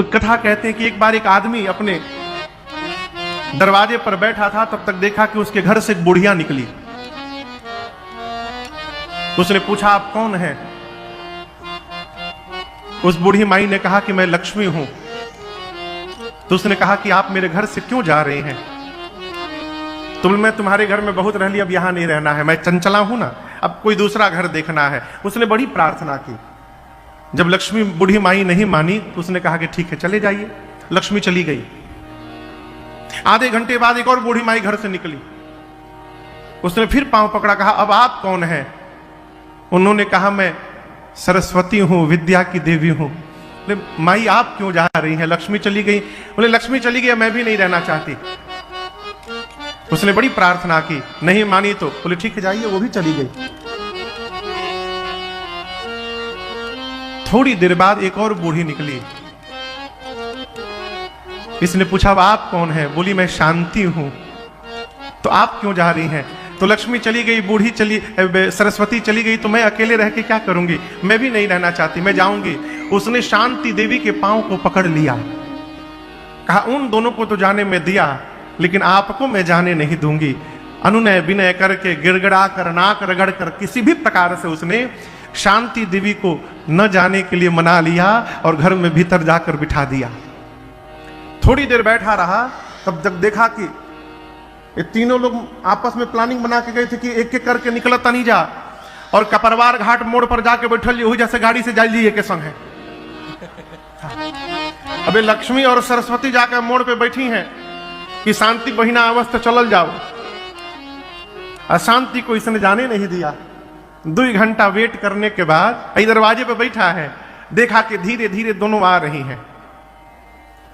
कथा कहते हैं कि एक बार एक आदमी अपने दरवाजे पर बैठा था, तब तक देखा कि उसके घर से एक बुढ़िया निकली। उसने पूछा, आप कौन हैं? उस बूढ़ी माई ने कहा कि मैं लक्ष्मी हूं। तो उसने कहा कि आप मेरे घर से क्यों जा रहे हैं? तो मैं तुम्हारे घर में बहुत रह ली, अब यहां नहीं रहना है, मैं चंचला हूं ना, अब कोई दूसरा घर देखना है। उसने बड़ी प्रार्थना की। जब लक्ष्मी बूढ़ी माई नहीं मानी तो उसने कहा कि ठीक है चले जाइए। लक्ष्मी चली गई। आधे घंटे बाद एक और बूढ़ी माई घर से निकली। उसने फिर पांव पकड़ा, कहा अब आप कौन हैं? उन्होंने कहा मैं सरस्वती हूं, विद्या की देवी हूं। बोले माई आप क्यों जा रही हैं? लक्ष्मी चली गई। बोले लक्ष्मी चली गई, मैं भी नहीं रहना चाहती। उसने बड़ी प्रार्थना की, नहीं मानी तो बोले ठीक है जाइए, वो भी चली गई। थोड़ी देर बाद एक और बूढ़ी निकली। इसने पूछा अब आप कौन है? बोली मैं शांति हूं। तो आप क्यों जा रही हैं? तो लक्ष्मी चली गई, बूढ़ी चली, सरस्वती चली गई, तो मैं अकेले रह के क्या करूंगी? मैं भी नहीं रहना चाहती, मैं जाऊंगी। उसने शांति देवी के पांव को पकड़ लिया, कहा उन दोनों को तो जाने में दिया, लेकिन आपको मैं जाने नहीं दूंगी। अनुनय विनय करके, गिड़गिड़ा कर, नाक रगड़ कर, किसी भी प्रकार से उसने शांति देवी को न जाने के लिए मना लिया और घर में भीतर जाकर बिठा दिया। थोड़ी देर बैठा रहा, तब तक देखा कि ये तीनों लोग आपस में प्लानिंग बना के गए थे कि एक एक करके निकलता नहीं जा, और कपरवार घाट मोड़ पर जाके बैठल हुई जैसे गाड़ी से जाइए के संग है। अबे लक्ष्मी और सरस्वती जाकर मोड़ पे बैठी हैं कि शांति बहिना अवस्था चलल जाओ। अशांति को इसने जाने नहीं दिया। 2 घंटा वेट करने के बाद दरवाजे पे बैठा है, देखा कि धीरे धीरे दोनों आ रही हैं।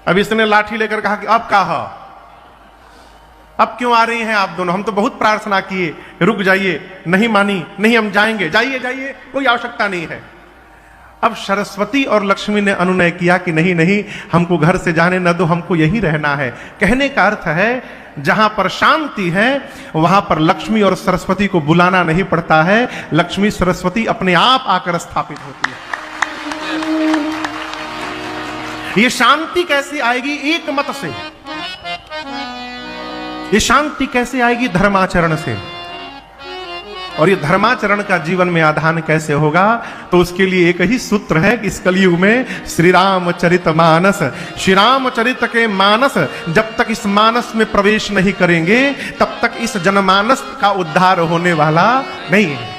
अब इसने लाठी लेकर कहा कि अब कहा, अब क्यों आ रही हैं आप दोनों? हम तो बहुत प्रार्थना किए, रुक जाइए। नहीं मानी, नहीं हम जाएंगे, जाइए जाइए, कोई आवश्यकता नहीं है। अब सरस्वती और लक्ष्मी ने अनुनय किया कि नहीं नहीं, हमको घर से जाने न दो, हमको यहीं रहना है। कहने का अर्थ है जहां पर शांति है वहां पर लक्ष्मी और सरस्वती को बुलाना नहीं पड़ता है, लक्ष्मी सरस्वती अपने आप आकर स्थापित होती है। ये शांति कैसे आएगी? एक मत से। ये शांति कैसे आएगी? धर्माचरण से। और ये धर्माचरण का जीवन में आधान कैसे होगा? तो उसके लिए एक ही सूत्र है कि इस कलयुग में श्री रामचरित मानस, श्री रामचरित के मानस जब तक इस मानस में प्रवेश नहीं करेंगे तब तक इस जनमानस का उद्धार होने वाला नहीं है।